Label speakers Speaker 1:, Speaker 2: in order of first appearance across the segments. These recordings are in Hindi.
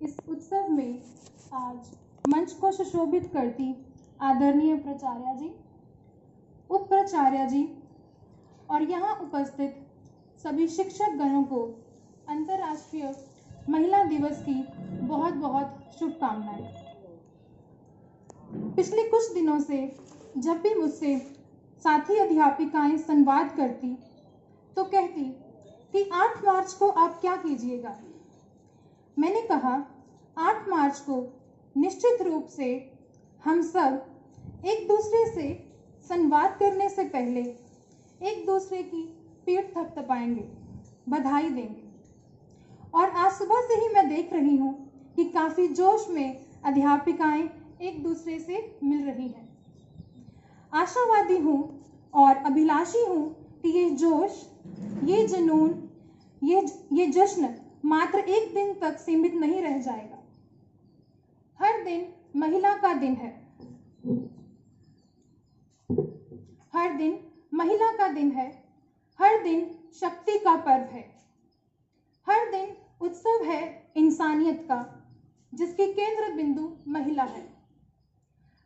Speaker 1: इस उत्सव में आज मंच को सुशोभित करती आदरणीय प्राचार्य जी, उप प्राचार्य जी और यहाँ उपस्थित सभी शिक्षक गणों को अंतर्राष्ट्रीय महिला दिवस की बहुत बहुत शुभकामनाएं। पिछले कुछ दिनों से जब भी मुझसे साथी अध्यापिकाएं संवाद करती तो कहती कि 8 मार्च को आप क्या कीजिएगा। मैंने कहा 8 मार्च को निश्चित रूप से हम सब एक दूसरे से संवाद करने से पहले एक दूसरे की पीठ थपथपाएंगे, बधाई देंगे। और आज सुबह से ही मैं देख रही हूँ कि काफ़ी जोश में अध्यापिकाएं एक दूसरे से मिल रही हैं। आशावादी हूँ और अभिलाषी हूँ कि ये जोश, ये जुनून, ये जश्न मात्र एक दिन तक सीमित नहीं रह जाएगा। हर दिन महिला का दिन है, हर दिन महिला का दिन है, हर दिन शक्ति का पर्व है, हर दिन उत्सव है इंसानियत का जिसकी केंद्र बिंदु महिला है।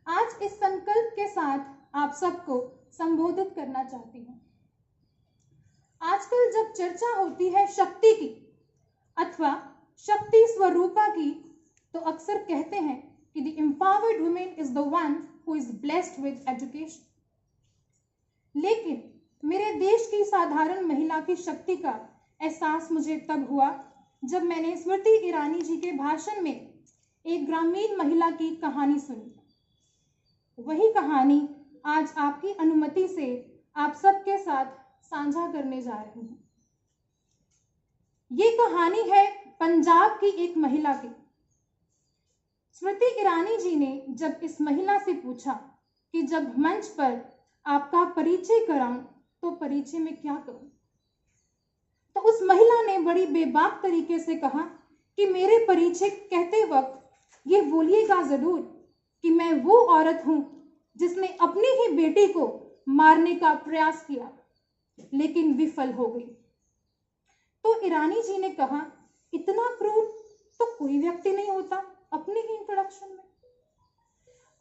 Speaker 1: आज इस संकल्प के साथ आप सबको संबोधित करना चाहती हूँ। आजकल जब चर्चा होती है शक्ति की अथवा शक्ति स्वरूपा की तो अक्सर कहते हैं कि the empowered women is the one who is blessed with education. लेकिन मेरे देश की साधारण महिला की शक्ति का एहसास मुझे तब हुआ जब मैंने स्मृति ईरानी जी के भाषण में एक ग्रामीण महिला की कहानी सुनी। वही कहानी आज आपकी अनुमति से आप सबके साथ साझा करने जा रही हूँ। ये कहानी है पंजाब की एक महिला की। स्मृति ईरानी जी ने जब इस महिला से पूछा कि जब मंच पर आपका परिचय कराऊं तो परिचय में क्या करूं, तो उस महिला ने बड़ी बेबाक तरीके से कहा कि मेरे परिचय कहते वक्त ये बोलिएगा जरूर कि मैं वो औरत हूं जिसने अपनी ही बेटी को मारने का प्रयास किया लेकिन विफल हो गई। तो ईरानी जी ने कहा इतना क्रूर तो कोई व्यक्ति नहीं होता अपने ही इंट्रोडक्शन में।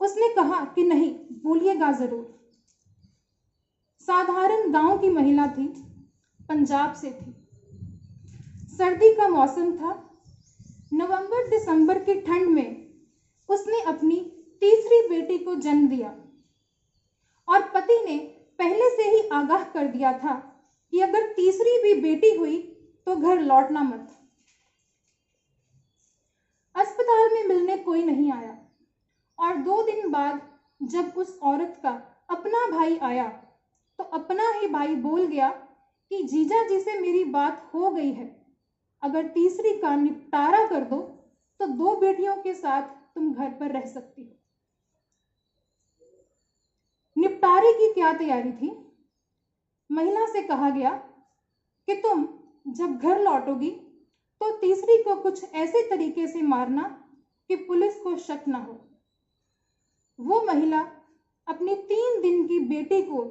Speaker 1: उसने कहा कि नहीं, बोलिएगा जरूर। साधारण गांव की महिला थी, पंजाब से थी। सर्दी का मौसम था। नवंबर दिसंबर की ठंड में उसने अपनी तीसरी बेटी को जन्म दिया और पति ने पहले से ही आगाह कर दिया था कि अगर तीसरी भी बेटी हुई तो घर लौटना मत। अस्पताल में मिलने कोई नहीं आया और 2 दिन बाद जब उस औरत का अपना भाई आया तो अपना ही भाई बोल गया कि जीजा जी से मेरी बात हो गई है, अगर तीसरी का निपटारा कर दो तो 2 बेटियों के साथ तुम घर पर रह सकती हो। निपटारे की क्या तैयारी थी? महिला से कहा गया कि तुम जब घर लौटोगी तो तीसरी को कुछ ऐसे तरीके से मारना कि पुलिस को शक ना हो। वो महिला अपनी 3 दिन की बेटी को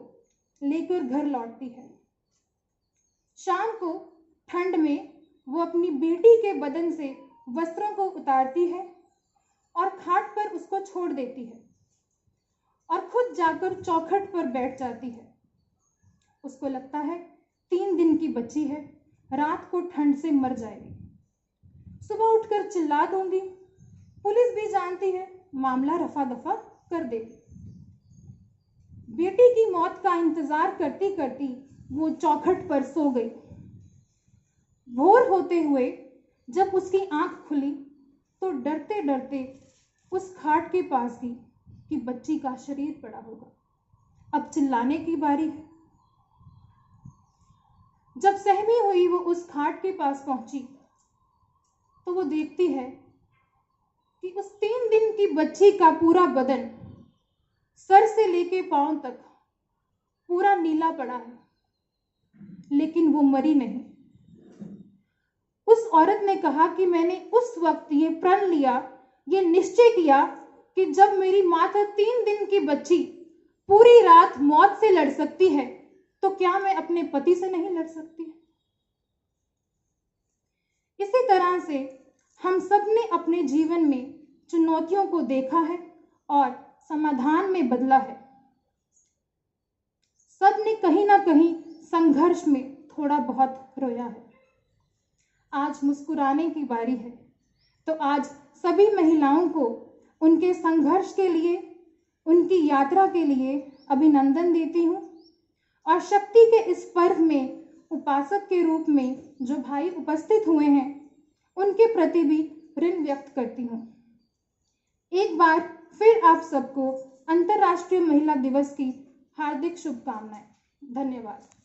Speaker 1: लेकर घर लौटती है। शाम को ठंड में वो अपनी बेटी के बदन से वस्त्रों को उतारती है और खाट पर उसको छोड़ देती है और खुद जाकर चौखट पर बैठ जाती है। उसको लगता है 3 दिन की बच्ची है, रात को ठंड से मर जाएगी, सुबह उठकर चिल्ला दूंगी, पुलिस भी जानती है, मामला रफा दफा कर देगी। बेटी की मौत का इंतजार करती करती वो चौखट पर सो गई। भोर होते हुए जब उसकी आंख खुली तो डरते डरते उस खाट के पास गई कि बच्ची का शरीर पड़ा होगा, अब चिल्लाने की बारी है। जब सहमी हुई वो उस खाट के पास पहुंची तो वो देखती है कि उस 3 दिन की बच्ची का पूरा बदन सर से लेके पांव तक पूरा नीला पड़ा है, लेकिन वो मरी नहीं। उस औरत ने कहा कि मैंने उस वक्त ये प्रण लिया, ये निश्चय किया कि जब मेरी मात्र 3 दिन की बच्ची पूरी रात मौत से लड़ सकती है तो क्या मैं अपने पति से नहीं लड़ सकती? इसी तरह से हम सब ने अपने जीवन में चुनौतियों को देखा है और समाधान में बदला है। सब ने कहीं ना कहीं संघर्ष में थोड़ा बहुत रोया है। आज मुस्कुराने की बारी है, तो आज सभी महिलाओं को उनके संघर्ष के लिए, उनकी यात्रा के लिए अभिनंदन देती हूँ और शक्ति के इस पर्व में उपासक के रूप में जो भाई उपस्थित हुए हैं उनके प्रति भी ऋण व्यक्त करती हूँ। एक बार फिर आप सबको अंतर्राष्ट्रीय महिला दिवस की हार्दिक शुभकामनाएं। धन्यवाद।